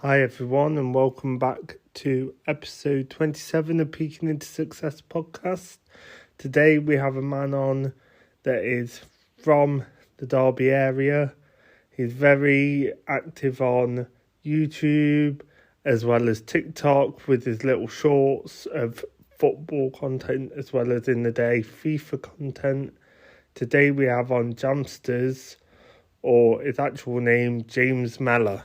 Hi everyone and welcome back to episode 27 of Peaking into Success podcast. Today we have a man on that is from the Derby area. He's very active on YouTube as well as TikTok with his little shorts of football content as well as in the day FIFA content. Today we have on Jammsterz, or his actual name, James Mellor.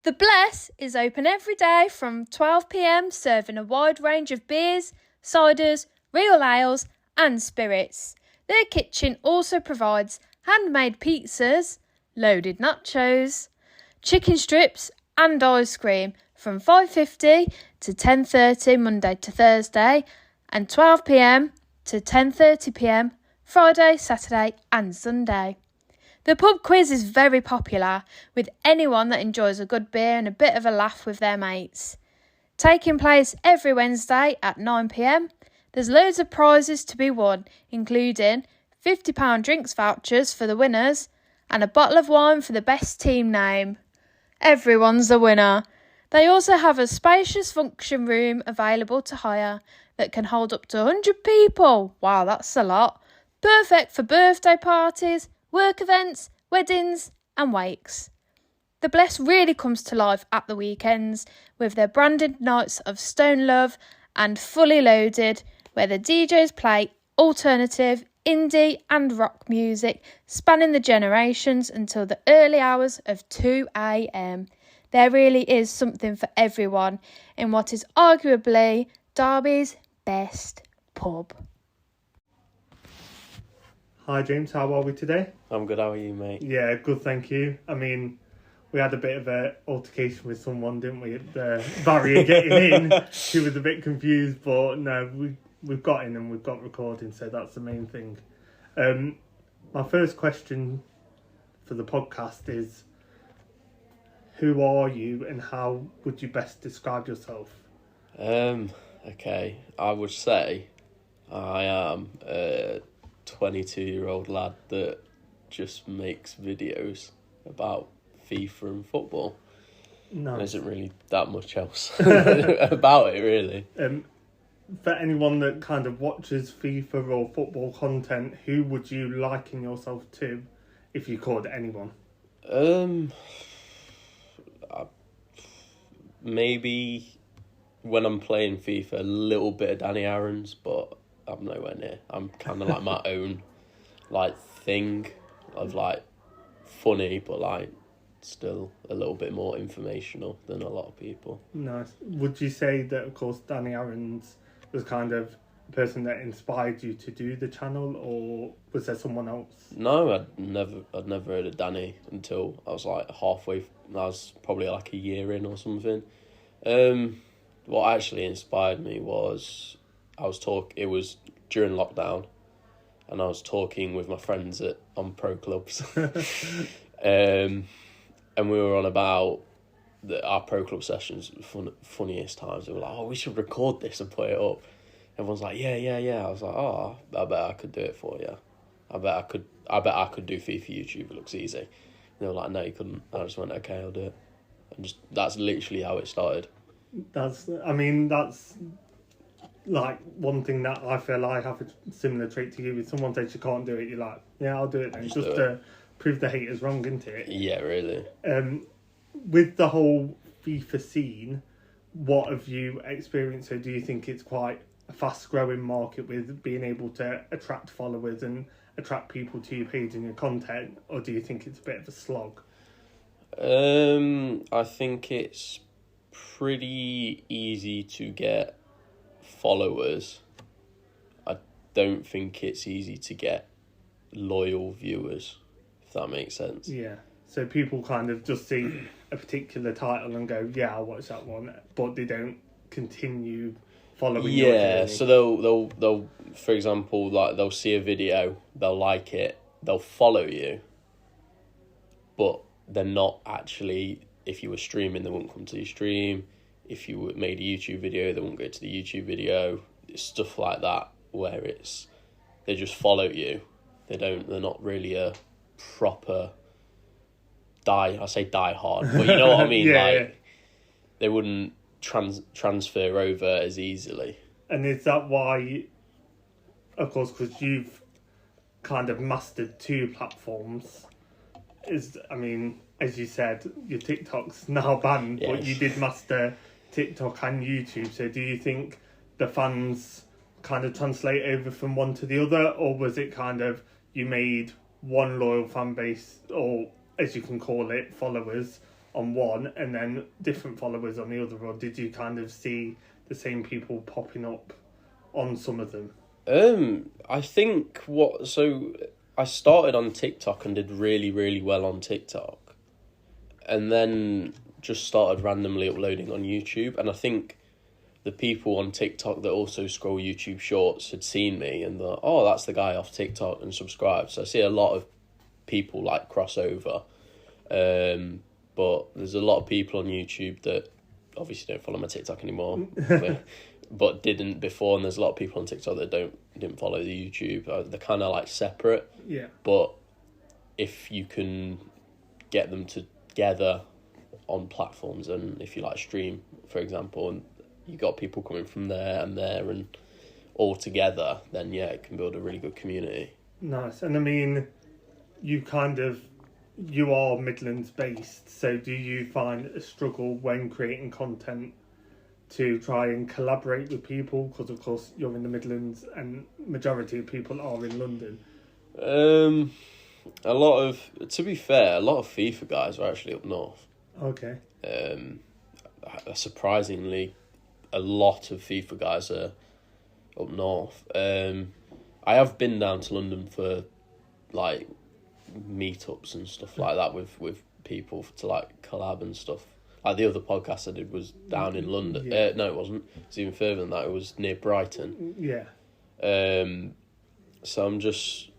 The Bless is open every day from 12 p.m, serving a wide range of beers, ciders, real ales and spirits. Their kitchen also provides handmade pizzas, loaded nachos, chicken strips and ice cream from 5:50 to 10:30 Monday to Thursday and 12 p.m to 10:30 p.m Friday, Saturday and Sunday. The pub quiz is very popular with anyone that enjoys a good beer and a bit of a laugh with their mates. Taking place every Wednesday at 9 p.m, there's loads of prizes to be won, including £50 drinks vouchers for the winners and a bottle of wine for the best team name. Everyone's a winner. They also have a spacious function room available to hire that can hold up to 100 people. Wow, that's a lot. Perfect for birthday parties, work events, weddings and wakes. The Bless really comes to life at the weekends with their branded nights of Stone Love and Fully Loaded, where the DJs play alternative, indie and rock music spanning the generations until the early hours of 2 a.m. There really is something for everyone in what is arguably Derby's best pub. Hi James, how are we today? I'm good, how are you, mate? Yeah, good, thank you. I mean, we had a bit of an altercation with someone, didn't we, at the barrier getting in. She was a bit confused, but no, we've got in and we've got recording, so that's the main thing. My first question for the podcast is, who are you and how would you best describe yourself? Okay, I would say I am a 22-year-old lad that just makes videos about FIFA and football. Nice. There isn't really that much else about it, really. For anyone that kind of watches FIFA or football content, who would you liken yourself to if you could, anyone? Maybe when I'm playing FIFA, a little bit of Danny Aaron's, but I'm nowhere near. I'm kind of like my own thing of funny, but still a little bit more informational than a lot of people. Nice. Would you say that, of course, Danny Aaron's was kind of the person that inspired you to do the channel, or was there someone else? No, I'd never heard of Danny until I was halfway. I was probably a year in or something. What actually inspired me was it was during lockdown, and I was talking with my friends on pro clubs, and we were on about our pro club sessions. Funniest times. They were like, "Oh, we should record this and put it up." Everyone's like, "Yeah." I was like, "Oh, I bet I could do it for you. I bet I could do FIFA YouTube. It looks easy." And they were like, "No, you couldn't." I just went, "Okay, I'll do it." And that's literally how it started. That's one thing that I feel I have a similar trait to you. If someone says you can't do it, you're like, yeah, I'll do it then, just to prove the haters wrong, isn't it? Yeah, really. With the whole FIFA scene, what have you experienced? So do you think it's quite a fast growing market with being able to attract followers and attract people to your page and your content, or do you think it's a bit of a slog? I think it's pretty easy to get followers. I don't think it's easy to get loyal viewers, if that makes sense. Yeah. So people kind of just see a particular title and go, yeah, I'll watch that one, but they don't continue following your journey. So they'll for example, they'll see a video, they'll like it, they'll follow you, but they're not actually, if you were streaming, they wouldn't come to your stream. If you made a YouTube video, they won't go to the YouTube video. It's stuff like that where they just follow you. They're not really a proper die hard, but you know what I mean? Yeah. they wouldn't transfer over as easily. And is that why, of course, because you've kind of mastered two platforms, as you said, your TikTok's now banned, Yes. but you did master TikTok and YouTube. So do you think the fans kind of translate over from one to the other, or was it kind of you made one loyal fan base, or as you can call it, followers on one, and then different followers on the other, or did you kind of see the same people popping up on some of them? I think I started on TikTok and did really, really well on TikTok, and then just started randomly uploading on YouTube. And I think the people on TikTok that also scroll YouTube Shorts had seen me and thought, oh, that's the guy off TikTok, and subscribed. So I see a lot of people like cross over. But there's a lot of people on YouTube that obviously don't follow my TikTok anymore, but didn't before. And there's a lot of people on TikTok that didn't follow the YouTube. They're kind of like separate. Yeah. But if you can get them together on platforms, and if you like stream, for example, and you got people coming from there and all together, then yeah, it can build a really good community. Nice. And I mean, you are Midlands based, so do you find a struggle when creating content to try and collaborate with people? Because of course you're in the Midlands and majority of people are in London. To be fair, a lot of FIFA guys are actually up north. Okay. Surprisingly, a lot of FIFA guys are up north. I have been down to London for like meetups and stuff like that with people to like collab and stuff. Like the other podcast I did was down in London. Yeah. No, it wasn't. It's even further than that. It was near Brighton. Yeah. So I'm just...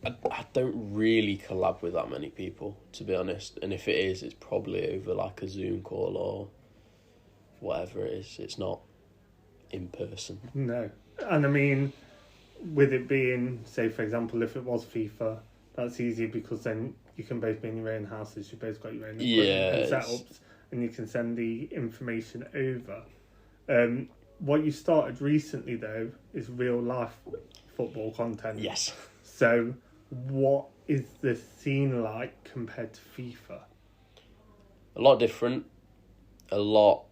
I don't really collab with that many people, to be honest. And if it is, it's probably over like a Zoom call or whatever it is. It's not in person. No. And I mean, with it being, say for example, if it was FIFA, that's easier because then you can both be in your own houses, you've both got your own equipment and setups, and you can send the information over. What you started recently though is real life football content. Yes. So what is the scene like compared to FIFA? A lot different, a lot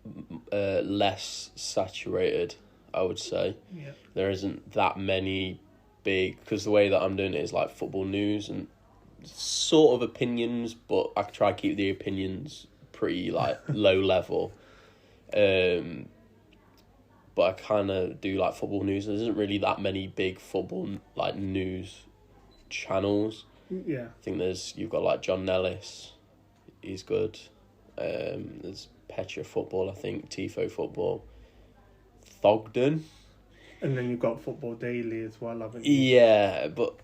less saturated, I would say. Yeah. There isn't that many big, because the way that I'm doing it is like football news and sort of opinions, but I try to keep the opinions pretty like low level. But I kind of do like football news. There isn't really that many big football like news channels. Yeah. I think you've got like John Nellis, he's good. There's Petra Football, I think, Tifo Football, Thogden. And then you've got Football Daily as well, haven't you? Yeah, but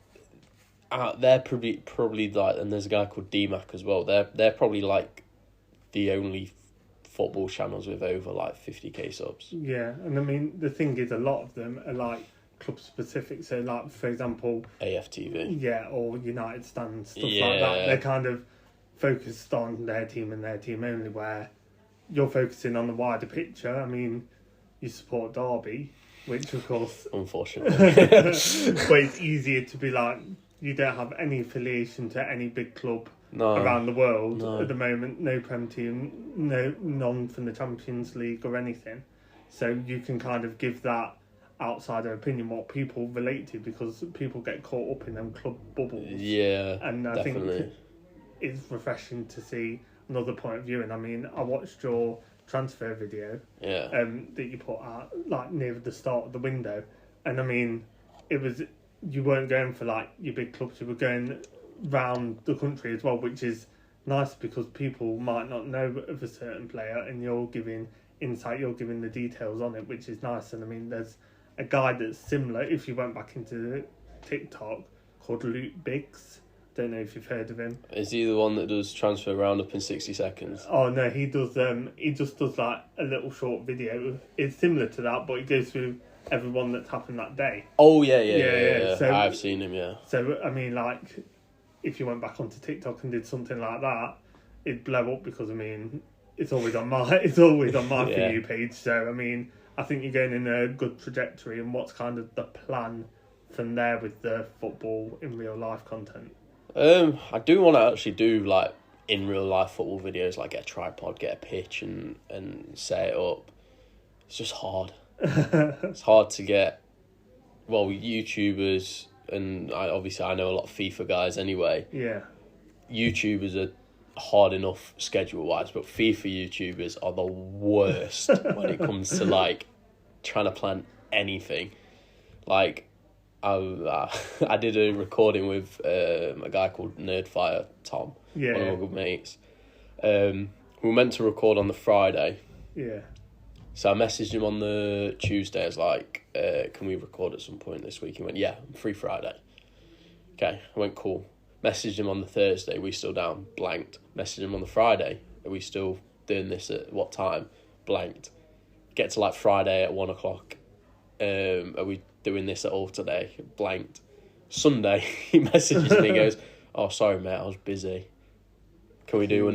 they're probably like, and there's a guy called DMAC as well. They're probably like the only football channels with over like 50k subs. Yeah, and I mean the thing is, a lot of them are like club specific. So like for example, AFTV. Yeah, or United Stand, stuff Yeah. like that. They're kind of focused on their team and their team only, where you're focusing on the wider picture. I mean, you support Derby, which of course, Unfortunately. but it's easier to be like, you don't have any affiliation to any big club around the world at the moment. No Prem team, none from the Champions League or anything. So you can kind of give that outsider opinion what people relate to, because people get caught up in them club bubbles. Yeah, and I definitely. think it's refreshing to see another point of view. And I mean, I watched your transfer video that you put out like near the start of the window, and I mean, it was, you weren't going for like your big clubs, you were going round the country as well, which is nice because people might not know of a certain player and you're giving insight, you're giving the details on it, which is nice. And I mean, there's a guy that's similar, if you went back into TikTok, called Luke Biggs. Don't know if you've heard of him. Is he the one that does transfer roundup in 60 seconds? Oh no, he does. He just does like a little short video. It's similar to that, but he goes through everyone that's happened that day. Oh yeah. So, I've seen him. Yeah. So I mean, like, if you went back onto TikTok and did something like that, it'd blow up because I mean, it's always on my For Yeah. You page. So I mean, I think you're going in a good trajectory. And what's kind of the plan from there with the football in real life content? I do want to actually do like in real life football videos, like get a tripod, get a pitch, and set it up. It's just hard. It's hard to get. Well, YouTubers, and I know a lot of FIFA guys anyway. Yeah. YouTubers are hard enough schedule wise, but FIFA YouTubers are the worst when it comes to like trying to plan anything. Like, I did a recording with a guy called Nerdfire Tom, one of my good mates. We were meant to record on the Friday. Yeah. So I messaged him on the Tuesday. I was like, can we record at some point this week? He went, yeah, I'm free Friday. Okay, I went, cool. Messaged him on the Thursday, we still down, blanked. Messaged him on the Friday, are we still doing this at what time? Blanked. Get to like Friday at 1 o'clock. Are we doing this at all today? Blanked. Sunday, he messages me, he goes, oh, sorry, mate, I was busy. Can we do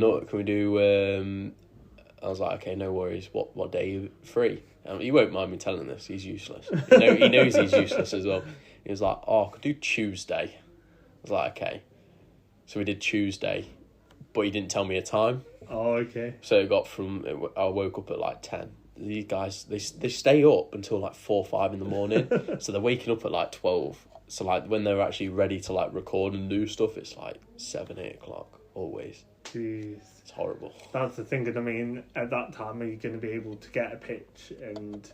I was like, okay, no worries. What day are you free? He won't mind me telling this. He's useless. He knows he's useless as well. He was like, oh, I could do Tuesday. I was like, okay. So we did Tuesday, but he didn't tell me a time. Oh, okay. So it got I woke up at like 10. These guys, they stay up until like 4 or 5 in the morning. So they're waking up at like 12. So like when they're actually ready to like record and do stuff, it's like 7, 8 o'clock always. Jeez. It's horrible. That's the thing. I mean, at that time, are you going to be able to get a pitch? And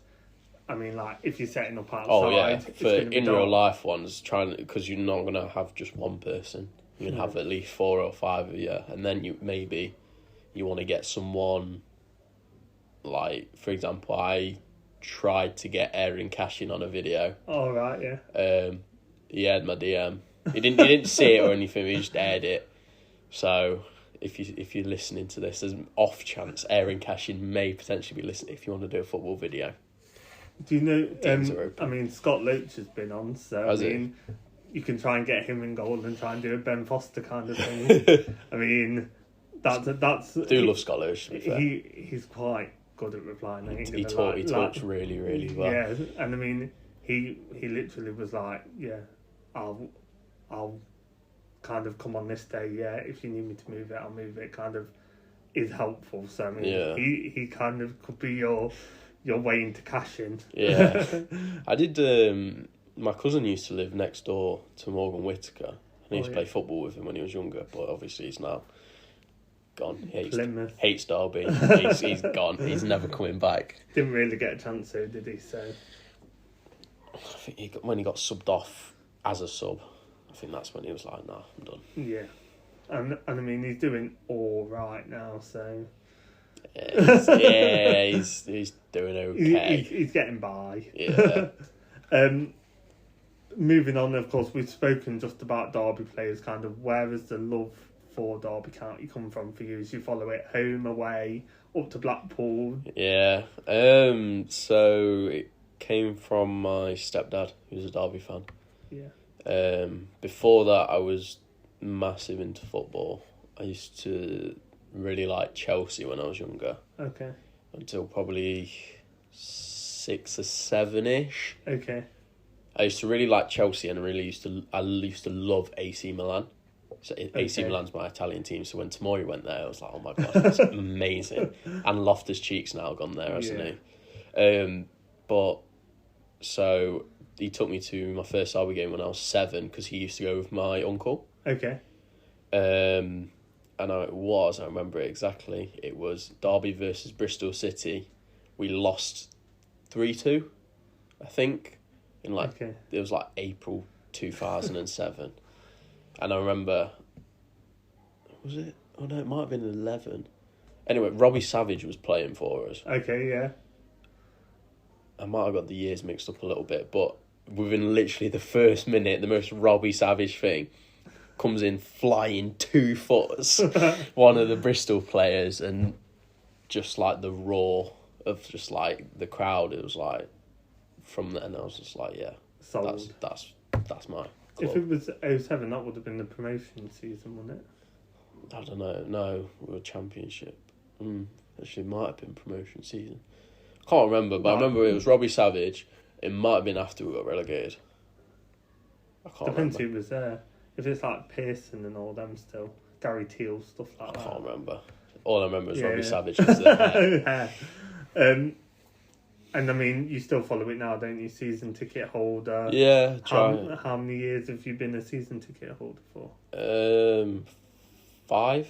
I mean, like, if you're setting up outside, oh yeah, it's for gonna be in dark. real life ones, because you're not gonna have just one person. You're gonna have at least 4 or 5 of you, and then you want to get someone. Like, for example, I tried to get Aaron Cash in on a video. Oh right, yeah. He had my DM. He didn't see it or anything. He just aired it. So if you're listening to this, there's an off chance Aaron Cashin may potentially be listening. If you want to do a football video, do you know? DMs are open. I mean, Scott Loach has been on, so Has I mean, you can try and get him in goal and try and do a Ben Foster kind of thing. I mean, that's. I do love Scott Loach, to be fair. He's quite good at replying. He talks really, really well. Yeah, and I mean, he literally was like, yeah, I'll kind of come on this day. Yeah, if you need me to move it, I'll move it. Kind of is helpful. So I mean, Yeah. he kind of could be your way into cash in. Yeah, I did. My cousin used to live next door to Morgan Whittaker, and I used to play football with him when he was younger. But obviously, he's now gone. Hates Derby. he's gone. He's never coming back. Didn't really get a chance to, did he? So I think when he got subbed off as a sub, I think that's when he was like, nah, I'm done. yeah, and I mean, he's doing all right now. So he's doing okay. He's getting by. Yeah. Moving on, of course, we've spoken just about Derby players. Kind of, where is the love for Derby County come from for you? As you follow it home, away, up to Blackpool. Yeah. So it came from my stepdad, who's a Derby fan. Yeah. Before that, I was massive into football. I used to really like Chelsea when I was younger. Okay. Until probably 6 or 7-ish. Okay. I used to really like Chelsea, and I used to love AC Milan. So AC Milan's my Italian team. So when Tomori went there, I was like, oh my god, that's amazing. And Loftus-Cheek's now gone there, hasn't he? But so he took me to my first Derby game when I was 7 because he used to go with my uncle. Okay. And I remember it exactly. It was Derby versus Bristol City. We lost 3-2, I think. It was like April 2007. And I remember, was it? Oh no, it might have been 11. Anyway, Robbie Savage was playing for us. Okay, yeah. I might have got the years mixed up a little bit, but within literally the first minute, the most Robbie Savage thing comes in flying 2 footers, one of the Bristol players, and just like the roar of just like the crowd, it was like, from then I was just like, yeah, sold. That's my club. If it was 07, that would have been the promotion season, wouldn't it? I don't know. No, we were Championship. Actually, it might have been promotion season. I can't remember, but I remember it was Robbie Savage. It might have been after we got relegated. I can't Depends remember. who was there. If it's like Pearson and all them still. Gary Teal, stuff like that. I can't remember. All I remember is Robbie Yeah. Savage was there. And I mean, you still follow it now, don't you? Season ticket holder. Yeah, try. How many years have you been a season ticket holder for? 5.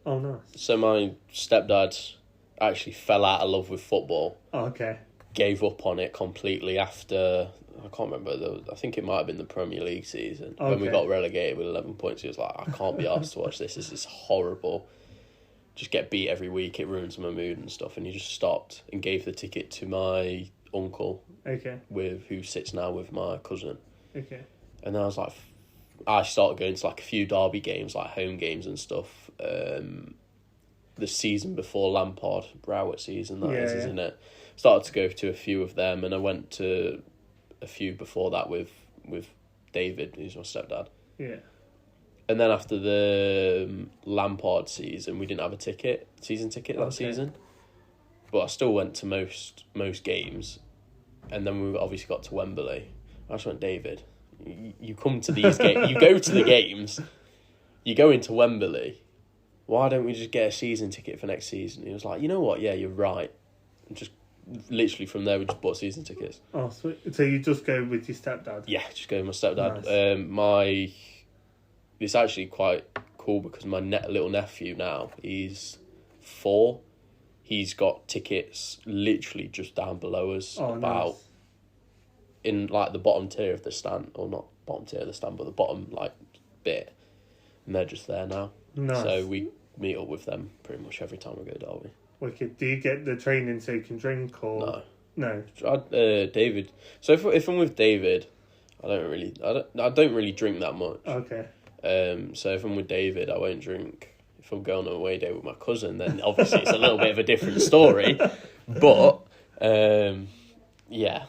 Oh, nice. So my stepdad actually fell out of love with football. Oh, okay. Gave up on it completely after, I can't remember, I think it might have been the Premier League season. When we Okay. got relegated with 11 points, he was like, I can't be asked to watch this. This is horrible. Just get beat every week. It ruins my mood and stuff. And he just stopped and gave the ticket to my uncle, Okay. who sits now with my cousin. Okay. And then I started going to like a few derby games, like home games and stuff. The season before Lampard, Rowett season, isn't it? Started to go to a few of them, and I went to a few before that with David, who's my stepdad. Yeah. And then after the Lampard season, we didn't have a season ticket that Okay. season. But I still went to most games. And then we obviously got to Wembley. I just went, David, you come to these games, you go to the games, you go into Wembley, why don't we just get a season ticket for next season? He was like, you know what, yeah, you're right. And just literally from there, we just bought season tickets. Oh, sweet. So you just go with your stepdad? Yeah, just go with my stepdad. Nice. It's actually quite cool because my little nephew now, he's 4. He's got tickets literally just down below us, Nice. in like the bottom tier of the stand, or not bottom tier of the stand, but the bottom like bit, and they're just there now. Nice. So we meet up with them pretty much every time we go to Derby. Wicked. Do you get the training so you can drink or No, no? David. So if I'm with David, I don't really drink that much. Okay. So if I'm with David, I won't drink. If I'm going on a away day with my cousin, then obviously it's a little bit of a different story. But yeah,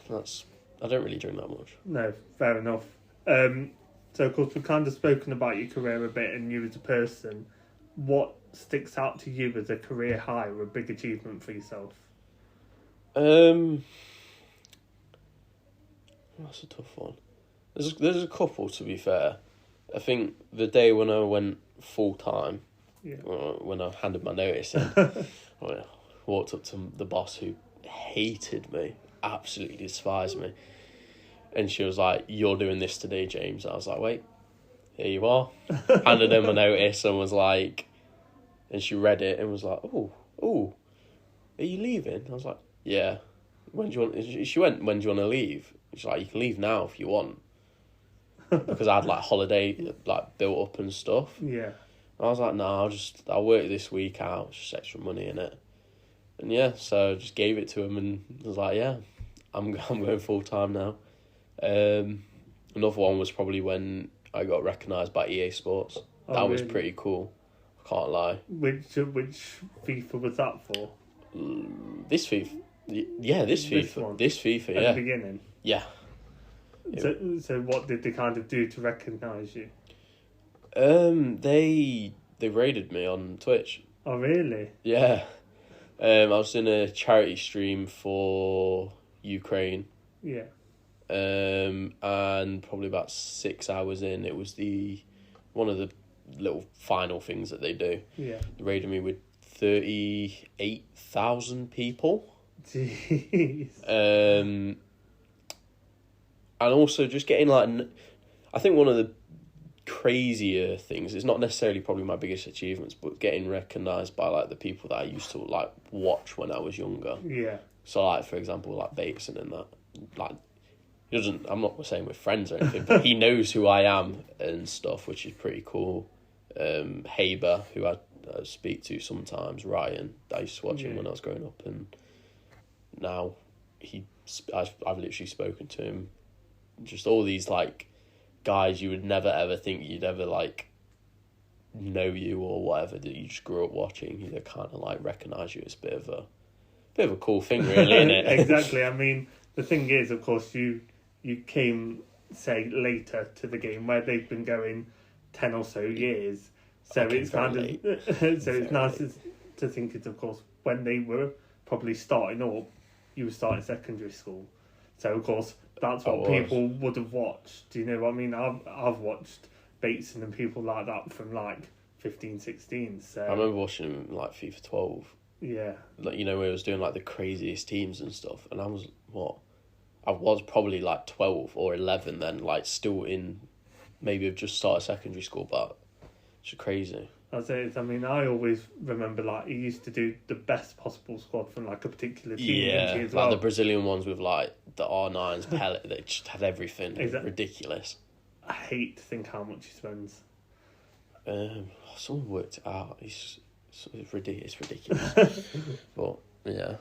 I don't really drink that much. No, fair enough. So of course we've kind of spoken about your career a bit and you as a person. What sticks out to you as a career high or a big achievement for yourself? That's a tough one. There's a couple, to be fair. I think the day when I went full time, when I handed my notice in, I walked up to the boss who hated me, absolutely despised me, and she was like, "You're doing this today, James." I was like, "Wait, here you are." Handed in my notice and was like, and she read it and was like, "Oh, are you leaving?" I was like, "Yeah." When do you want? She went, "When do you want to leave?" She's like, "You can leave now if you want." Because I had like holiday like built up and stuff. Yeah. I was like, "No, I'll work this week out. It's just extra money in it." And yeah, so I just gave it to him and was like, "Yeah, I'm going full time now." Another one was probably when I got recognised by EA Sports. That was pretty cool. I can't lie. Which FIFA was that for? This FIFA, yeah, this FIFA, At yeah, the beginning. yeah. So what did they kind of do to recognise you? They raided me on Twitch. Oh really? Yeah. I was in a charity stream for Ukraine. Yeah. And probably about 6 hours in, it was one of the little final things that they do. Yeah. They raided me with 38,000 people. Jeez. And also just getting like, I think one of the crazier things, it's not necessarily probably my biggest achievements, but getting recognised by like the people that I used to like watch when I was younger. Yeah. So like, for example, like Bateson and that, like, I'm not saying we're friends or anything, but he knows who I am and stuff, which is pretty cool. Haber, who I speak to sometimes, Ryan, I used to watch him when I was growing up, and now I've literally spoken to him. Just all these like guys you would never ever think you'd ever like know you or whatever, that you just grew up watching, they kind of like recognise you. It's a bit of a cool thing, really, isn't it? Exactly. I mean, the thing is, of course, you came, say, later to the game where they've been going 10 or so years. So Okay, it's kind of late. so it's nice to think is, of course, when they were probably starting up, you were starting secondary school. So, of course, that's what people would have watched. Do you know what I mean? I've watched Bateson and people like that from, like, 15, 16. So I remember watching, like, FIFA 12. Yeah. Like, you know, where it was doing, like, the craziest teams and stuff. And I was, I was probably, like, 12 or 11 then, like, still in... Maybe I've just started secondary school, but it's crazy. That's it. I mean, I always remember, like, he used to do the best possible squad from, like, a particular team. Yeah, as like well. the Brazilian ones with, like, the R9s, pellet, they just had everything. Exactly. Ridiculous. I hate to think how much he spends. Someone worked it out. It's ridiculous. But, yeah.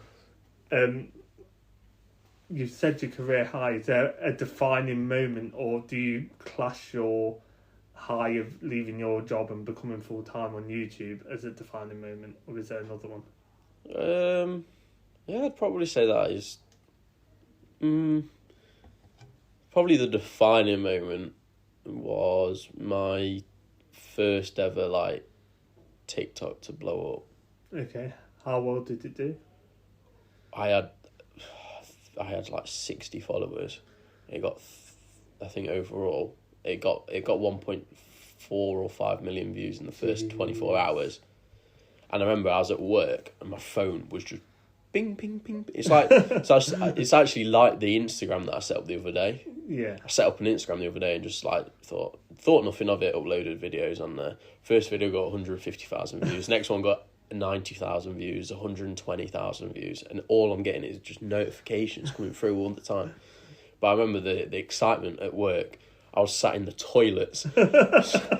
You said your career high. Is there a defining moment, or do you class your high of leaving your job and becoming full-time on YouTube as a defining moment, or is there another one? Yeah, I'd probably say that is probably the defining moment was my first ever, like, TikTok to blow up. Okay. How well did it do? I had like 60 followers. It got, I think overall, it got 1.4 or 5 million views in the first 24 hours. And I remember I was at work and my phone was just bing, ping, ping. It's like it's actually like the Instagram that I set up the other day. Yeah. I set up an Instagram the other day and just like thought nothing of it. Uploaded videos on there. First video got 150,000 views. Next one got 90,000 views, 120,000 views, and all I'm getting is just notifications coming through all the time. But I remember the excitement at work. I was sat in the toilets,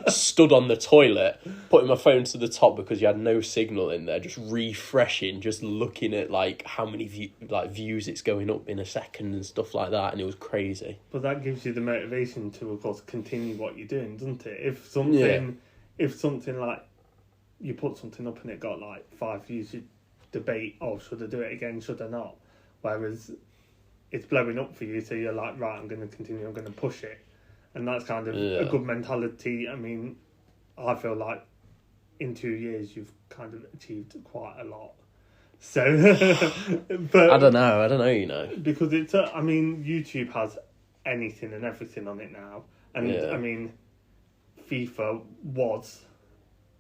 stood on the toilet, putting my phone to the top because you had no signal in there, just refreshing, just looking at like how many views it's going up in a second and stuff like that, and it was crazy. But that gives you the motivation to, of course, continue what you're doing, doesn't it? If something like you put something up and it got like 5 views, you debate, should I do it again, should I not? Whereas it's blowing up for you, so you're like, right, I'm going to continue, I'm going to push it. And that's kind of a good mentality. I mean, I feel like in 2 years you've kind of achieved quite a lot. So, but I don't know, you know. Because it's, I mean, YouTube has anything and everything on it now. And, I mean, FIFA was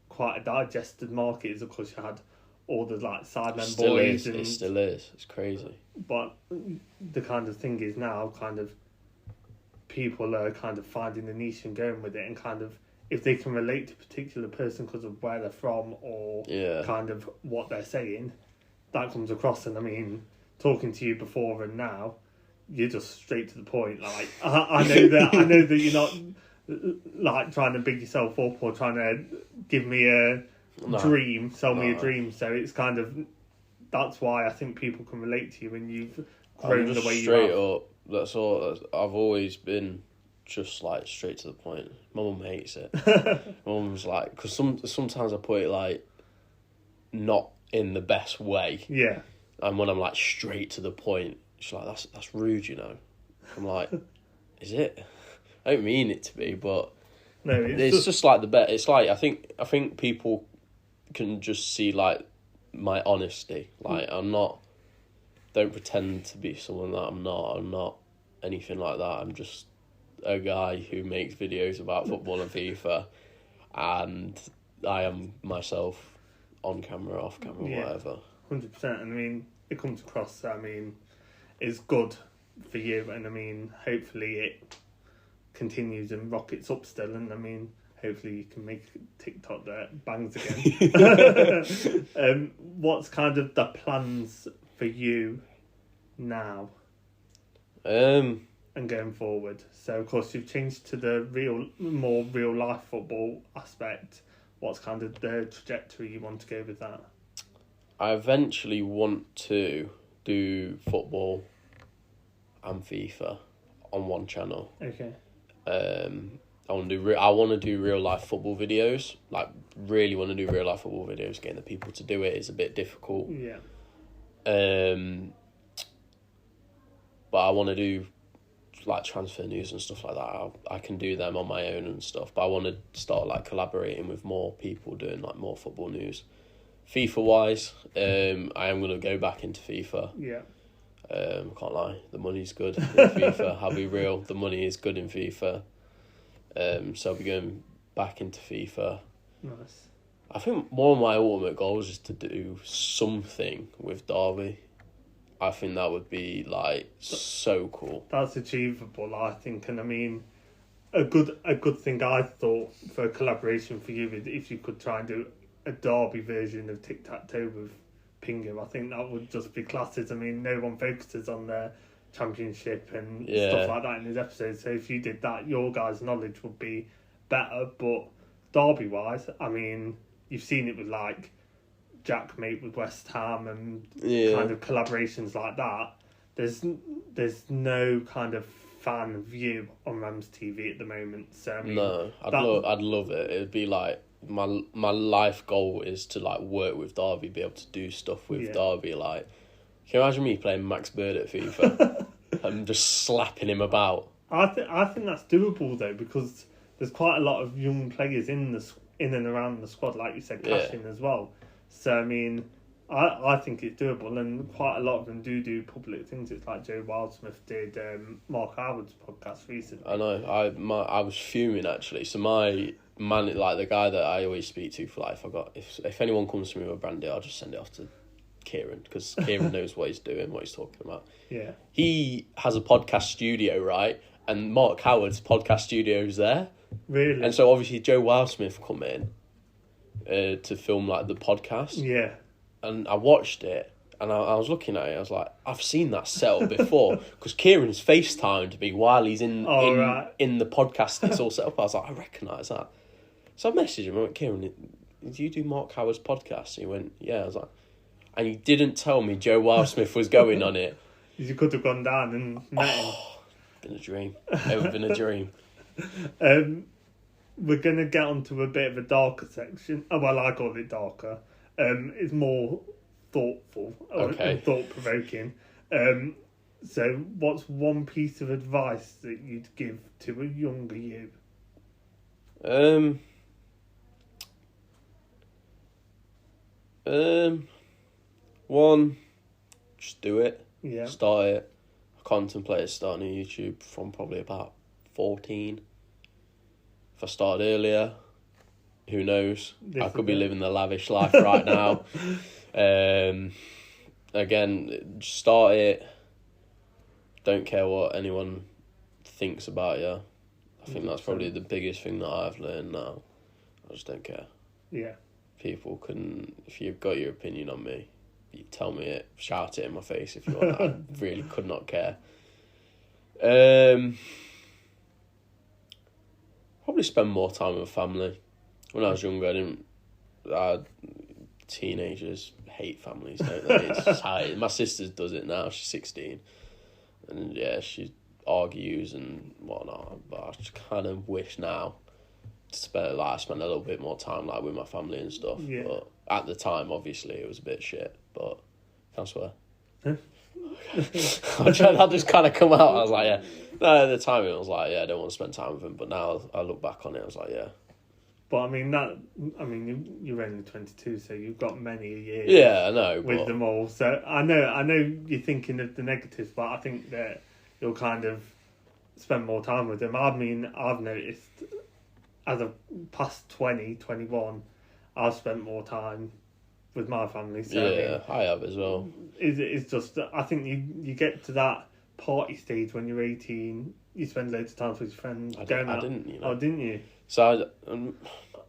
quite a digested market, of course you had all the like sidemen boys. It still is. It's crazy. But the kind of thing is now kind of people are kind of finding the niche and going with it, and kind of if they can relate to a particular person because of where they're from or kind of what they're saying, that comes across. And I mean, talking to you before and now, you're just straight to the point. Like I know that you're not like trying to big yourself up or trying to give me a dream, sell me a dream. So it's kind of, that's why I think people can relate to you when you've grown the way you have. Straight up, that's all. I've always been just like straight to the point. My mum hates it. My mum's like, because sometimes I put it like not in the best way. Yeah. And when I'm like straight to the point, she's like, that's rude, you know. I'm like, is it? I don't mean it to be, but no, it's just like the bet. It's like I think people can just see like my honesty. Like don't pretend to be someone that I'm not. I'm not anything like that. I'm just a guy who makes videos about football and FIFA, and I am myself on camera, off camera, whatever. 100%. And I mean, it comes across. I mean, it's good for you, and I mean, hopefully it continues and rockets up still, and I mean, hopefully you can make TikTok that bangs again. What's kind of the plans for you now and going forward? So of course you've changed to the more real life football aspect. What's kind of the trajectory you want to go with that? I eventually want to do football and FIFA on one channel. Okay. I want to do real life football videos. Like, really want to do real life football videos. Getting the people to do it is a bit difficult. Yeah. But I want to do like transfer news and stuff like that. I can do them on my own and stuff. But I want to start like collaborating with more people doing like more football news FIFA-wise, I am going to go back into FIFA. Yeah. Can't lie, the money's good in FIFA. I'll be real, the money is good in FIFA. So I'll be going back into FIFA. Nice. I think one of my ultimate goals is to do something with Derby. I think that would be like so cool. That's achievable, I think, and I mean, a good thing I thought for a collaboration for you is if you could try and do a Derby version of Tic Tac Toe with Pingham. I think that would just be classes. I mean, no one focuses on their championship and stuff like that in his episodes. So if you did that, your guys' knowledge would be better. But Derby wise, I mean, you've seen it with like Jack Mate with West Ham and kind of collaborations like that. There's no kind of fan view on Rams TV at the moment. So I mean, no, I'd love it. It'd be like my life goal is to like work with Derby, be able to do stuff with Derby. Like, can you imagine me playing Max Bird at FIFA and just slapping him about? I think that's doable though, because there's quite a lot of young players in and around the squad, like you said, Cashin as well. So I mean, I think it's doable, and quite a lot of them do public things. It's like Joe Wildsmith did Mark Howard's podcast recently. I know. I was fuming actually. So my man, like the guy that I always speak to for life, if anyone comes to me with a brand deal, I'll just send it off to Kieran, because Kieran knows what he's doing, what he's talking about. Yeah. He has a podcast studio, right? And Mark Howard's podcast studio is there. Really? And so obviously Joe Wildsmith come in to film like the podcast. Yeah. And I watched it, and I was looking at it. I was like, I've seen that setup before, because Kieran's FaceTimed me while he's in the podcast. It's all set up. I was like, I recognise that. So I messaged him. I went, Kieran, do you do Mark Howard's podcast? And he went, yeah. I was like, and he didn't tell me Joe Wildsmith was going on it. You could have gone down and met him. Been a dream. It would have been a dream. We're going to get onto a bit of a darker section. Oh, well, I call it darker. It's more thoughtful and thought-provoking. So what's one piece of advice that you'd give to a younger you? One, just do it. Yeah. Start it. I contemplated starting a YouTube from probably about 14. If I started earlier, who knows? I could be living the lavish life right now. Again, just start it. Don't care what anyone thinks about you. I think that's probably the biggest thing that I've learned now. I just don't care. Yeah. People can, if you've got your opinion on me, you tell me it, shout it in my face if you want. I really could not care. Probably spend more time with family. When I was younger, teenagers hate families, don't they? It's just how my sister does it now. She's 16, and yeah, she argues and whatnot. But I just kind of wish now to spend a little bit more time like with my family and stuff. Yeah. But at the time, obviously, it was a bit shit. But can I swear? That just kind of come out. I was like, yeah. No, at the time it was like, yeah, I don't want to spend time with him. But now I look back on it, I was like, yeah. But I mean you're only 22, so you've got many a year. Yeah, I know. With them all, so I know you're thinking of the negatives, but I think that you'll kind of spend more time with them. I mean, I've noticed as of past 20, 21, I've spent more time with my family. So yeah, I have as well. It's just, I think you get to that party stage when you're 18, you spend loads of time with your friends. I didn't, you know. Oh, didn't you? So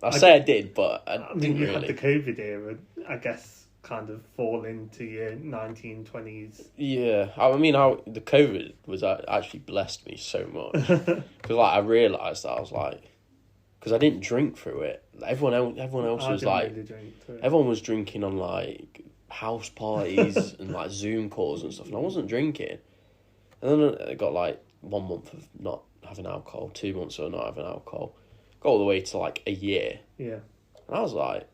I did, but I didn't you really. had the COVID era, I guess, kind of fall into your 1920s. Yeah, I mean, the COVID was actually blessed me so much, because like I realised that I was like, because I didn't drink through it. Everyone else was like, really everyone was drinking on like house parties and like Zoom calls and stuff, and I wasn't drinking. And then I got like 1 month of not having alcohol, 2 months of not having alcohol, got all the way to like a year. Yeah. And I was like,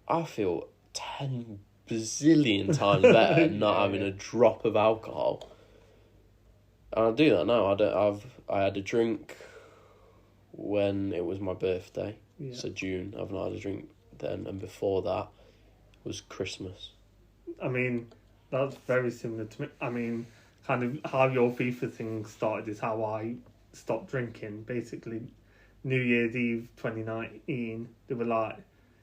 I feel 10 bazillion times better not having a drop of alcohol. And I do that now. I had a drink when it was my birthday. Yeah. So June. I've not had a drink then, and before that was Christmas. I mean, that's very similar to me. I mean, kind of how your FIFA thing started is how I stopped drinking. Basically, New Year's Eve 2019, they were like,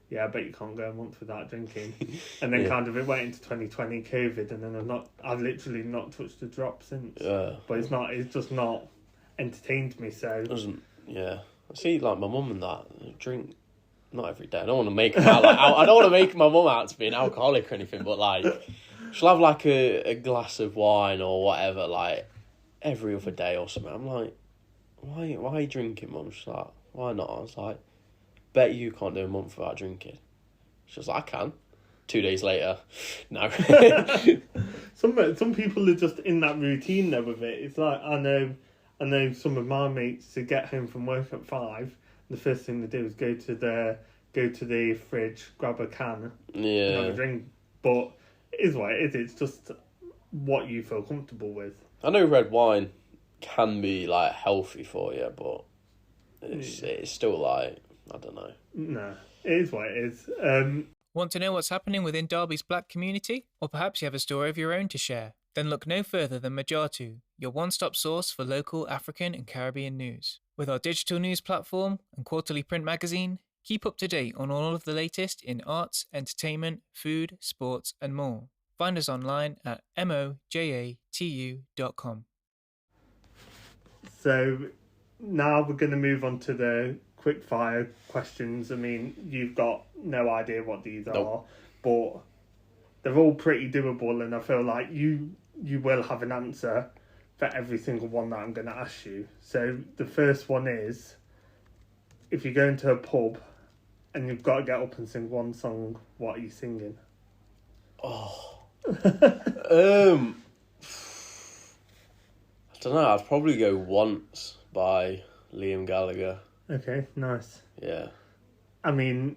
yeah, I bet you can't go a month without drinking. And then kind of it went into 2020 COVID, and then I've literally not touched a drop since. But it's just not entertained me, so. I see, like, my mum and that drink, not every day. I don't want to make them out, like, I don't want to make my mum out to be an alcoholic or anything, but, like, she'll have, like, a glass of wine or whatever, like, every other day or something. I'm like, why are you drinking, Mum? She's like, why not? I was like, bet you can't do a month without drinking. She was like, I can. 2 days later, no. Some people are just in that routine though with it. It's like, I know some of my mates to get home from work at 5, the first thing they do is go to the fridge, grab a can, and have a drink. But it is what it is. It's just what you feel comfortable with. I know red wine can be like healthy for you, but it's still like, I don't know. No, it is what it is. Want to know what's happening within Derby's black community? Or perhaps you have a story of your own to share? Then look no further than Majatu, your one-stop source for local African and Caribbean news. With our digital news platform and quarterly print magazine, keep up to date on all of the latest in arts, entertainment, food, sports and more. Find us online at mojatu.com. So now we're going to move on to the quick-fire questions. I mean, you've got no idea what these are, but they're all pretty doable, and I feel like you will have an answer for every single one that I'm going to ask you. So the first one is, if you go into a pub and you've got to get up and sing one song, what are you singing? I don't know, I'd probably go Once by Liam Gallagher. Okay, nice. Yeah. I mean,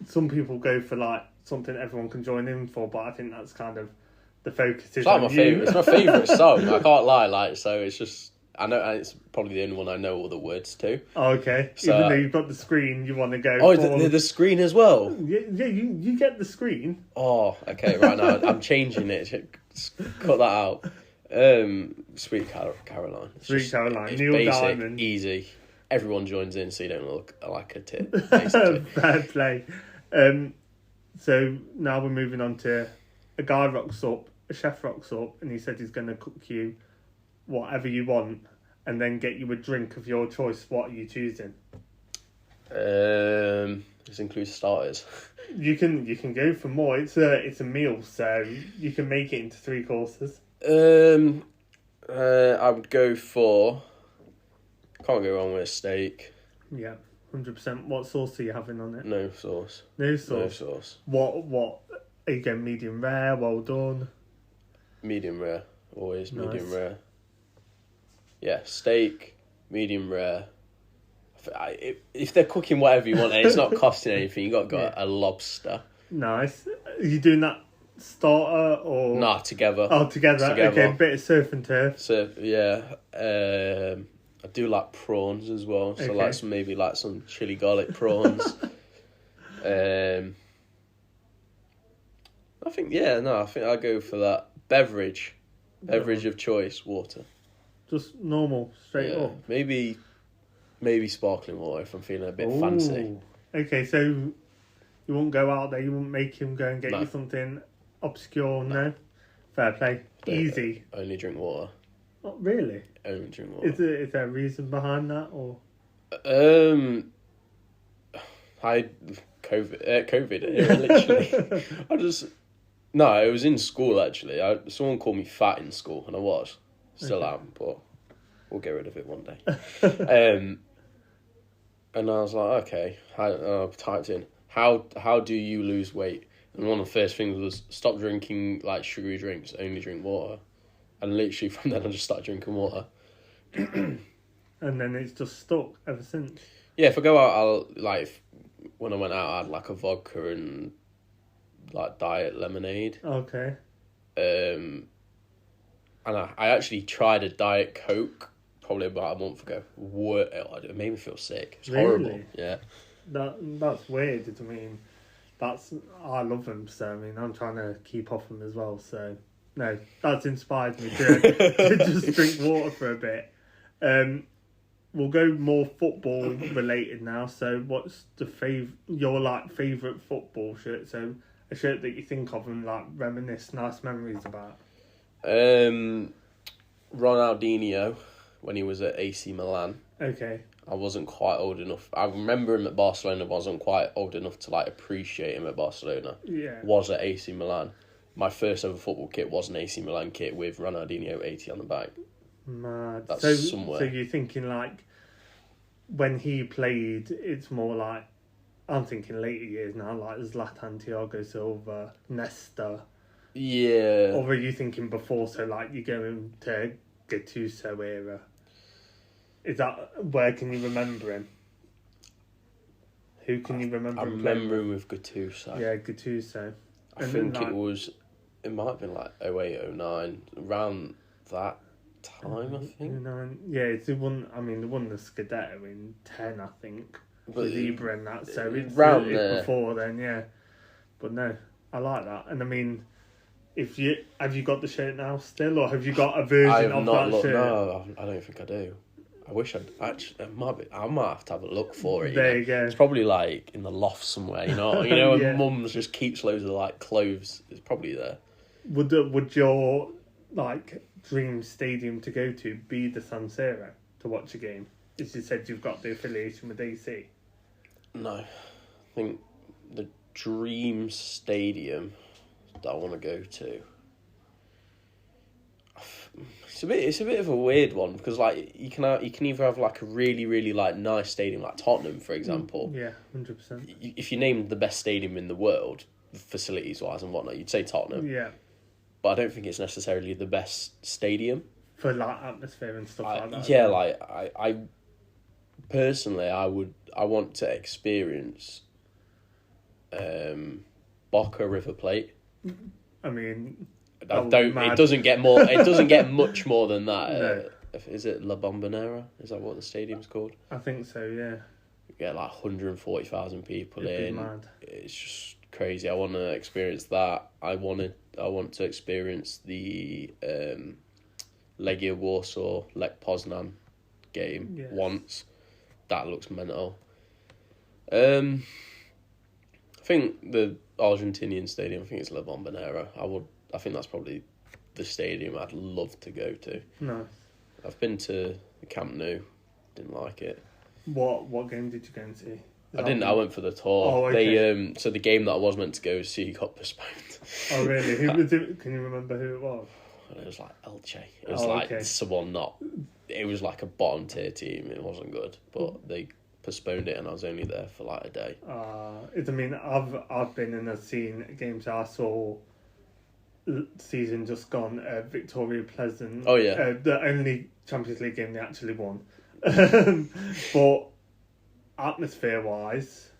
some people go for like something everyone can join in for, but I think that's kind of the focus. It's like it's my favourite song, I can't lie, like, so it's just, I know, and it's probably the only one I know all the words to. Oh, okay. So, even though you've got the screen, you want to go the screen as well? Yeah, you get the screen. Oh, okay, right now, I'm changing it. Cut that out. Sweet Caroline. Sweet Caroline. It's Neil basic, Diamond. Easy. Everyone joins in so you don't look like a tit, basically. Fair play. So now we're moving on to a guy rocks up, a chef rocks up, and he said he's going to cook you whatever you want and then get you a drink of your choice. What are you choosing? This includes starters. You can go for more. It's a meal, so you can make it into 3 courses. I would go for, can't go wrong with a steak. Yeah, 100%. What sauce are you having on it? No sauce. No sauce. No sauce. What are you going, medium rare, well done? Medium rare, always Nice. medium rare. Yeah, steak, medium rare. If they're cooking whatever you want and it's not costing anything, you got Yeah. a lobster. Nice. Are you doing that starter or? Nah, together. Oh, together. Okay, bit of surf and turf. So yeah, I do like prawns as well. So Okay. maybe some chili garlic prawns. I think I'll go for that. Beverage of choice, water. Just normal, straight up. Maybe sparkling water if I'm feeling a bit Ooh. fancy. Okay, so you won't go out there. You won't make him go and get No. you something obscure. No. Fair play. Easy. Only drink water. Oh, really? Only drink water. Is there a reason behind that, or? COVID. Literally. No, it was in school actually. Someone called me fat in school, and I was. Still am, but we'll get rid of it one day. And I was like, okay. I typed in, how do you lose weight? And one of the first things was stop drinking like sugary drinks, only drink water. And literally from then I just started drinking water. And then it's just stuck ever since. Yeah, if I go out, when I went out, I had like a vodka and like diet lemonade. Okay. And I actually tried a Diet Coke probably about a month ago. It made me feel sick. It's horrible. Really? Yeah. That's weird. I mean, I love them. So I mean, I'm trying to keep off them as well. So no, that's inspired me to just drink water for a bit. We'll go more football related now. So what's your favourite football shirt? So a shirt that you think of and like reminisce nice memories about. Ronaldinho when he was at AC Milan. Okay. I wasn't quite old enough. I remember him at Barcelona. Wasn't quite old enough to like appreciate him at Barcelona. Yeah. Was at AC Milan. My first ever football kit was an AC Milan kit with Ronaldinho 80 on the back. Mad. That's somewhere. So you're thinking like when he played, it's more like I'm thinking later years now, like Zlatan, Thiago Silva, Nesta. Yeah. Or were you thinking before? So like you're going to Gattuso era. Is that where can you remember him? Who can you remember? I remember him with Gattuso. Yeah, Gattuso. I think it might have been like 08, 09, around that time, I think. 09. Yeah, they won the Scudetto in 10, I think. But with Ibra and that, so it's there. before then, yeah. But no, I like that. And I mean, have you got the shirt now still, or have you got a version of that shirt? No, I don't think I do. I wish I'd actually. I might have to have a look for it. There you go. It's probably like in the loft somewhere. You know, when Yeah. Mum's just keeps loads of like clothes. It's probably there. Would your like dream stadium to go to be the San Siro to watch a game? As you said, you've got the affiliation with AC. No, I think the dream stadium that I want to go to. It's a bit of a weird one because like you can either have like a really really like nice stadium like Tottenham for example. Yeah, 100%. If you named the best stadium in the world, facilities wise and whatnot, you'd say Tottenham. Yeah. But I don't think it's necessarily the best stadium For like atmosphere and stuff like that. Yeah, like I personally I want to experience Boca River Plate. I mean, It doesn't get more. It doesn't get much more than that. No. Is it La Bombonera? Is that what the stadium's called? I think so. Yeah. You get like 140,000 people It'd in. be mad. It's just crazy. I want to experience that. I want to experience the Legia Warsaw Lech Poznan game once. That looks mental. I think the Argentinian stadium. I think it's La Bombonera. I think that's probably the stadium I'd love to go to. Nice. I've been to the Camp Nou. Didn't like it. What game did you go and see? I didn't. I went for the tour. Oh, okay. They so the game that I was meant to go see got postponed. Oh really? Who was it? Can you remember who it was? It was like Elche. It was someone not. It was like a bottom tier team. It wasn't good, but they postponed it, and I was only there for like a day. I've been and I've seen games. I saw season just gone. Victoria Pleasant. Oh yeah. The only Champions League game they actually won. But atmosphere wise,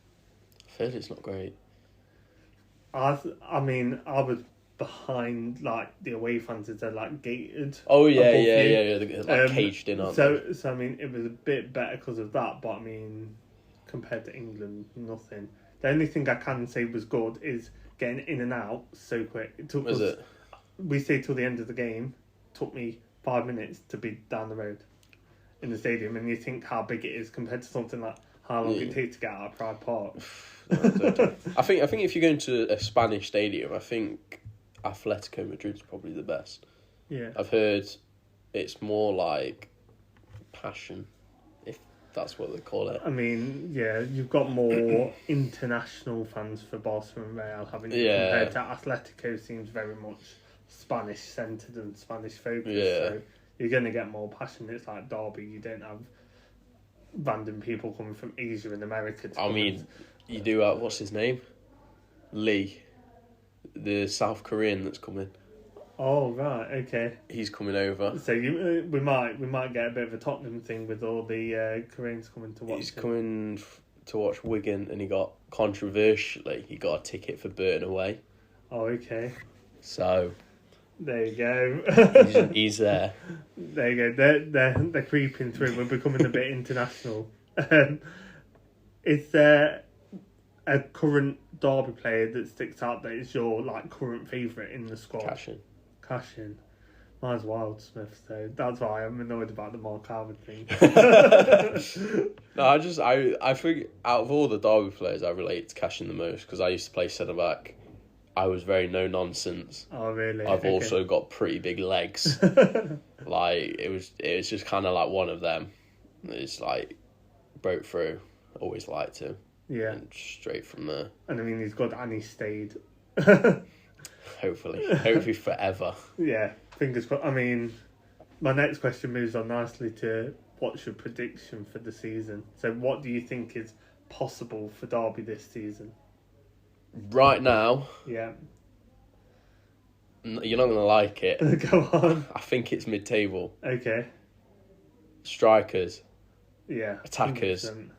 I heard it's not great. I was behind like the away fans as they're like gated. Oh yeah, above yeah, you. yeah. They're like caged in, aren't they? So I mean, it was a bit better because of that. But I mean, compared to England, nothing. The only thing I can say was good is getting in and out so quick. It took us. We stayed till the end of the game. Took me 5 minutes to be down the road in the stadium, and you think how big it is compared to something like how long it takes to get out of Pride Park. I think if you're going to a Spanish stadium, I think Atletico Madrid's probably the best. Yeah, I've heard it's more like passion, if that's what they call it. I mean, yeah, you've got more international fans for Barcelona and Real, haven't you? Yeah. Compared to Atletico, seems very much Spanish centred and Spanish focused. Yeah. So you're going to get more passion. It's like Derby. You don't have random people coming from Asia and America. You do have, what's his name? Lee, the South Korean that's coming. Oh right, okay. He's coming over. So we might get a bit of a Tottenham thing with all the Koreans coming to watch. He's coming to watch Wigan, and he got a ticket for Burton away. Oh okay. So there you go. he's there. There you go. They're creeping through. We're becoming a bit international. Is there a current Derby player that sticks out that is your like current favourite in the squad? Cashin. Mine's Wildsmith, so that's why I'm annoyed about the Mark Howard thing. No, I think out of all the Derby players, I relate to Cashin the most because I used to play centre back. I was very no nonsense. Oh really? I've also got pretty big legs. Like it was just kind of like one of them. It's like broke through. Always liked him. Yeah. And straight from there. And I mean, he's good and he stayed. Hopefully forever. Yeah, fingers crossed. I mean, my next question moves on nicely to what's your prediction for the season? So what do you think is possible for Derby this season? Right now, yeah, you're not going to like it. Go on. I think it's mid-table. Okay. Strikers. Yeah. Attackers. 100%.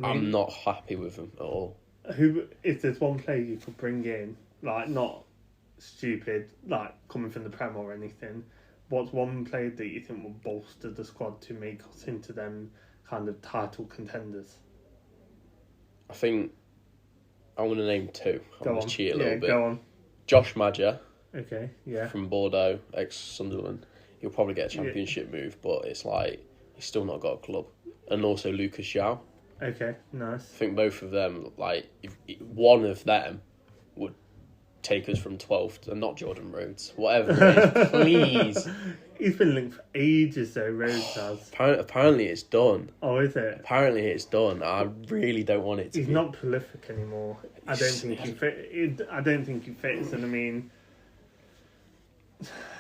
I'm not happy with them at all. Who, if there's one player you could bring in, like not stupid, like coming from the Prem or anything, what's one player that you think will bolster the squad to make us into them kind of title contenders? I think I'm going to name two. I'm going to cheat a little bit. Go on. Josh Madger. Okay, yeah. From Bordeaux, ex-Sunderland. He'll probably get a championship move, but it's like he's still not got a club. And also Lucas Zhao. Okay, nice. I think both of them, like, if one of them would take us from 12th, and not Jordan Rhodes, whatever it is, please. He's been linked for ages though, Rhodes has. Apparently it's done. Oh, is it? Apparently it's done. I really don't want it to He's be. not prolific anymore. I don't think he fits, and I mean,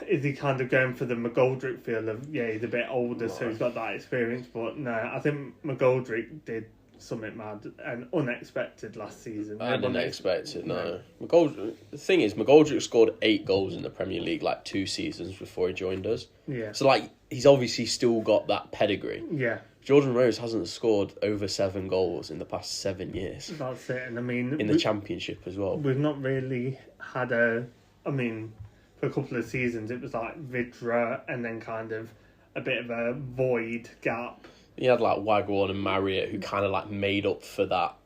is he kind of going for the McGoldrick feel of, he's a bit older, so he's got that experience, but no, I think McGoldrick did something mad and unexpected last season. I didn't expect it, no. The thing is, McGoldrick scored 8 goals in the Premier League like 2 seasons before he joined us. Yeah. So like, he's obviously still got that pedigree. Yeah. Jordan Rhodes hasn't scored over 7 goals in the past 7 years. That's it, and I mean... In the Championship as well. We've not really had for a couple of seasons, it was like Vidra and then kind of a bit of a void gap. He had like Wagwan and Marriott who kind of like made up for that.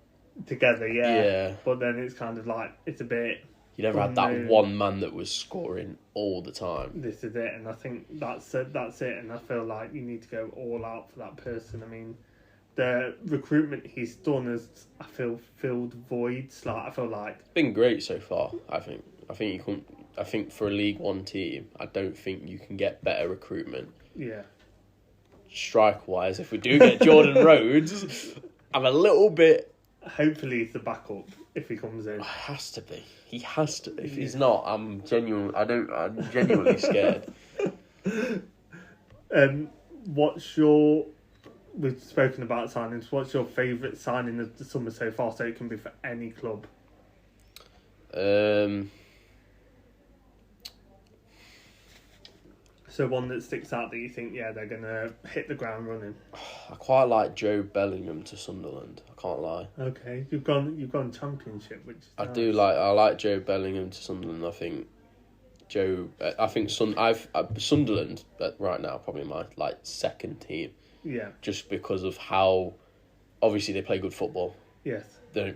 Together, Yeah. But then it's kind of like, it's a bit... You never had that one man that was scoring all the time. This is it, and I think that's it, and I feel like you need to go all out for that person. I mean, the recruitment he's done has, I feel, filled voids. Like, I feel like... It's been great so far, I think. I think for a League One team, I don't think you can get better recruitment. Yeah. Strike-wise, if we do get Jordan Rhodes, I'm a little bit... Hopefully he's the backup if he comes in. He has to be. He has to. If he's not, I'm genuinely scared. We've spoken about signings. What's your favourite signing of the summer so far? So it can be for any club. So one that sticks out that you think, they're going to hit the ground running. I quite like Joe Bellingham to Sunderland. I can't lie. Okay, you've gone Championship, which is nice. I like Joe Bellingham to Sunderland. I think Sunderland right now probably my like second team. Yeah. Just because of how obviously they play good football. Yes. They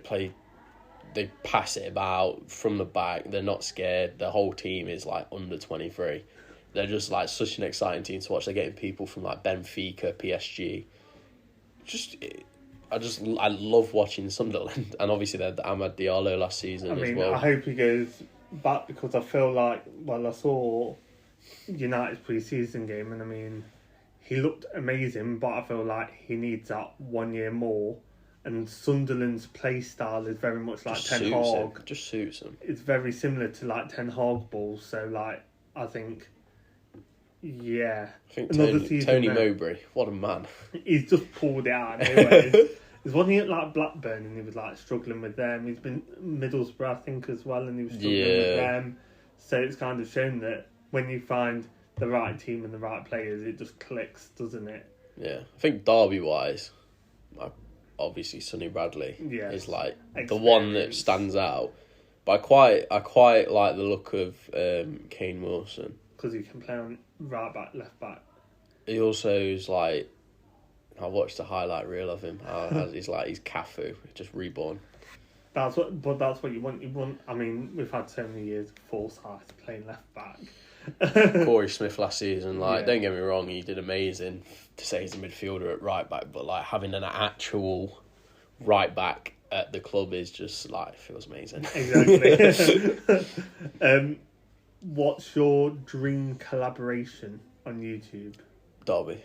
pass it about from the back. They're not scared. The whole team is like under 23. They're just like such an exciting team to watch. They're getting people from like Benfica, PSG. I love watching Sunderland, and obviously they had the Amad Diallo last season as well. I hope he goes back because I feel like I saw United's pre-season game, and he looked amazing, but I feel like he needs that 1 year more. And Sunderland's play style is very much like Ten Hag. Just suits him. It's very similar to like Ten Hag balls. So like I think. Yeah. I think Tony Mowbray, what a man. He's just pulled it out. Anyways. There's one year at like Blackburn and he was like struggling with them. He's been Middlesbrough, I think, as well, and he was struggling with them. So it's kind of shown that when you find the right team and the right players, it just clicks, doesn't it? Yeah. I think Derby-wise, obviously Sonny Bradley is like the one that stands out. But I quite like the look of Kane Wilson. Because he can play on right back, left back. He also is like, I watched a highlight reel of him. He's Cafu, just reborn. That's what you want. You want. I mean, we've had so many years of Forsyth playing left back. Corey Smith last season, don't get me wrong, he did amazing to say he's a midfielder at right back, but having an actual right back at the club is just feels amazing. Exactly. What's your dream collaboration on YouTube? Derby.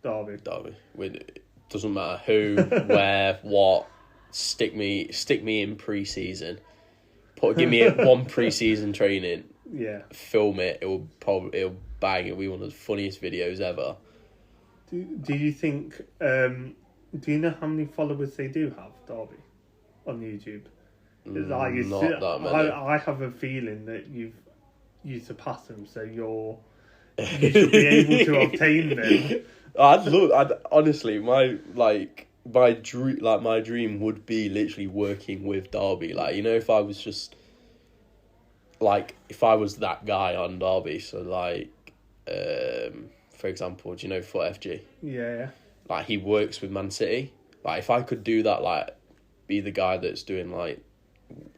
It doesn't matter who, where, what. Stick me in pre-season. Give me one pre-season training. Yeah. Film it. It'll bang. It'll be one of the funniest videos ever. Do you think? Do you know how many followers they do have, Derby, on YouTube? Not that many. I have a feeling that you surpass them, so you should be able to obtain them. I'd honestly, my dream would be literally working with Derby. If I was just if I was that guy on Derby, so for example, do you know Foot FG? Yeah. He works with Man City. If I could do that, be the guy that's doing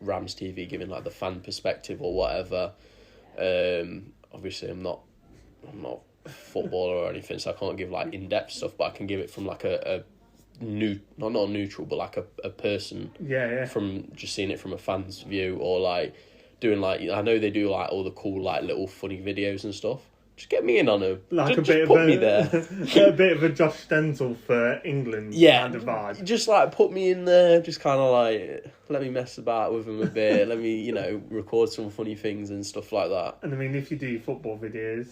Rams TV, giving the fan perspective or whatever. Obviously I'm not a footballer or anything, so I can't give in-depth stuff, but I can give it from not neutral, but a person. Yeah. From just seeing it from a fan's view, or doing I know they do all the cool little funny videos and stuff. Just get me in on them. Just put me there. A bit of a Josh Stenzel for England kind of vibe. Just put me in there. Just kind of let me mess about with them a bit. Let me record some funny things and stuff like that. And I mean, if you do football videos,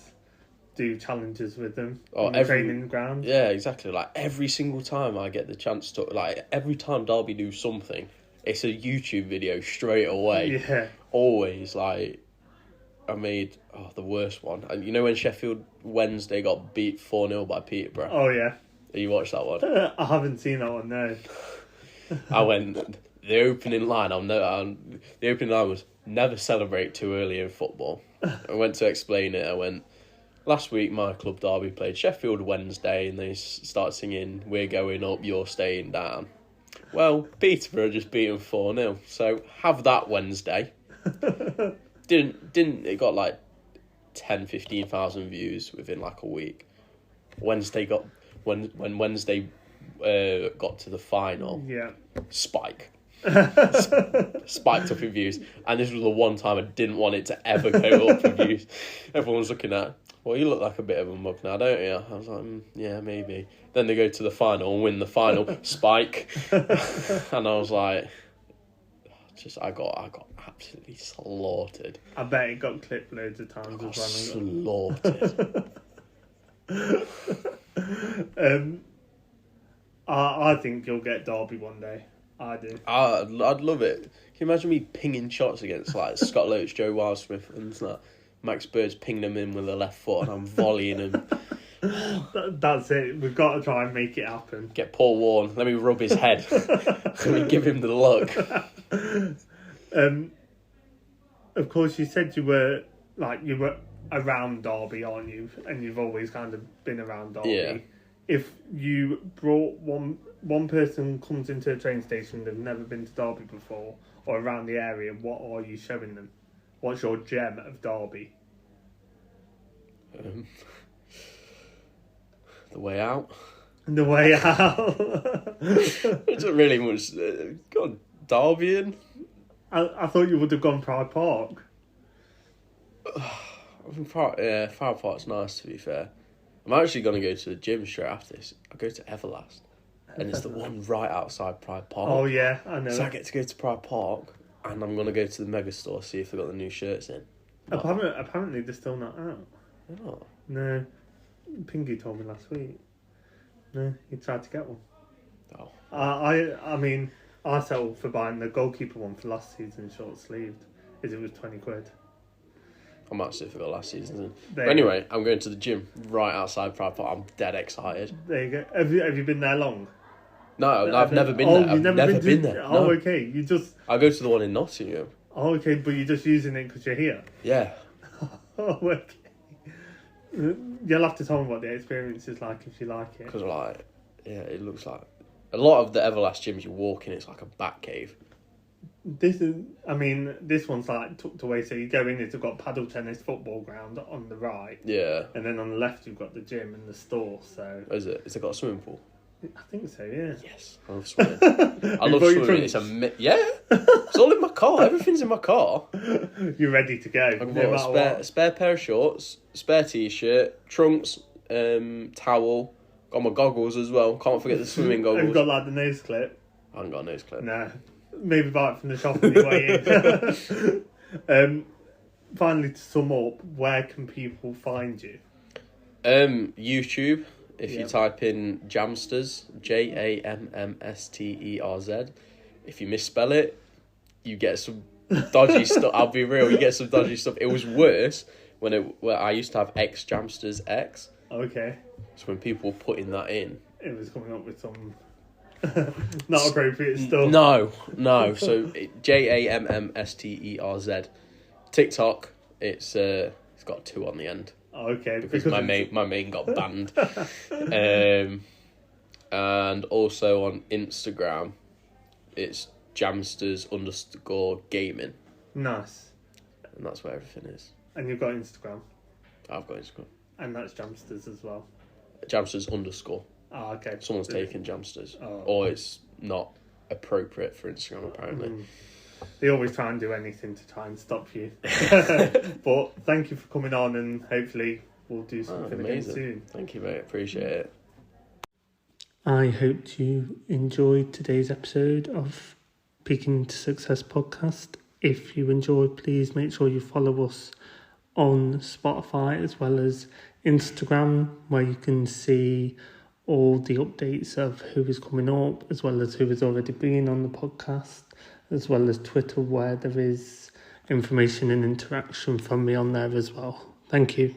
do challenges with them on the training ground. Yeah, exactly. Every single time I get the chance to, every time Derby do something, it's a YouTube video straight away. Yeah. Always, I made the worst one. And when Sheffield Wednesday got beat 4-0 by Peterborough? Oh, yeah. You watched that one? I haven't seen that one, no. I went, the opening line was, never celebrate too early in football. I went to explain it. I went, last week my club Derby played Sheffield Wednesday and they start singing, we're going up, you're staying down. Well, Peterborough just beat them 4-0, so have that Wednesday. It got 10,000-15,000 views within a week. Wednesday when Wednesday got to the final. Yeah. Spiked up in views, and this was the one time I didn't want it to ever go up in views. Everyone was looking at, well, you look like a bit of a mug now, don't you? I was like, yeah, maybe. Then they go to the final and win the final, spike, and I was like, I got absolutely slaughtered. I bet it got clipped loads of times as well. Slaughtered. I think you'll get Derby one day. I do. I'd love it. Can you imagine me pinging shots against Scott Loach, Joe Wildsmith, and Max Bird's pinging them in with the left foot, and I'm volleying him. That's it. We've got to try and make it happen. Get Paul Warren. Let me rub his head. Let me give him the look. Of course, you said you were around Derby, aren't you? And you've always kind of been around Derby. Yeah. If you brought one person comes into a train station, they've never been to Derby before, or around the area, what are you showing them? What's your gem of Derby? The way out. The way out. It's not really much. God, Derby in. I thought you would have gone Pride Park. Pride Park's nice, to be fair. I'm actually going to go to the gym straight after this. I go to Everlast, and it's the one right outside Pride Park. Oh yeah, I know. So I get to go to Pride Park, and I'm going to go to the Mega Store, see if they've got the new shirts in. Apparently they're still not out. Oh. No, Pinky told me last week. No, he tried to get one. Oh. I mean, I settled for buying the goalkeeper one for last season, short sleeved, as it was £20. I might see if I got last season. But anyway, I'm going to the gym right outside Pride Park. I'm dead excited. There you go. Have you been there long? No, I've never been there. I've never been there. Oh, no. okay. You just. I go to the one in Nottingham. Oh, okay, but you're just using it because you're here. Yeah. Oh, okay. You'll have to tell me what the experience is like if you like it. Because Yeah, it looks like a lot of the Everlast gyms you walk in. It's like a bat cave. This one's like tucked away. So you go in, it's got paddle tennis, football ground on the right. Yeah. And then on the left, you've got the gym and the store. So Is it? Has it got a swimming pool? I think so. Yeah. Yes, I love swimming. I love swimming. It's it's all in my car. Everything's in my car. You're ready to go. I've got a spare pair of shorts, spare t-shirt, trunks, towel. Got my goggles as well. Can't forget the swimming goggles. You've got like the nose clip. I haven't got a nose clip. No, maybe buy it from the shop on your way in. Finally, to sum up, where can people find you? YouTube. If you type in Jammsterz, Jammsterz. If you misspell it, you get some dodgy stuff. I'll be real, you get some dodgy stuff. It was worse when I used to have Jammsterz X. Okay. So when people were putting that in, it was coming up with some not appropriate stuff. No. So Jammsterz. TikTok, it's got 2 on the end. Okay. Because my main got banned. And also on Instagram, it's Jammsterz_gaming. Nice. And that's where everything is. And you've got Instagram. I've got Instagram. And that's Jammsterz as well. Jammsterz_. Oh, okay. Someone's taken Jammsterz. Oh. Or it's not appropriate for Instagram, apparently. They always try and do anything to try and stop you. But thank you for coming on, and hopefully we'll do something again soon. Thank you, mate. Appreciate it. I hope you enjoyed today's episode of Peaking to Success podcast. If you enjoyed, please make sure you follow us on Spotify as well as Instagram, where you can see all the updates of who is coming up, as well as who has already been on the podcast, as well as Twitter, where there is information and interaction from me on there as well. Thank you.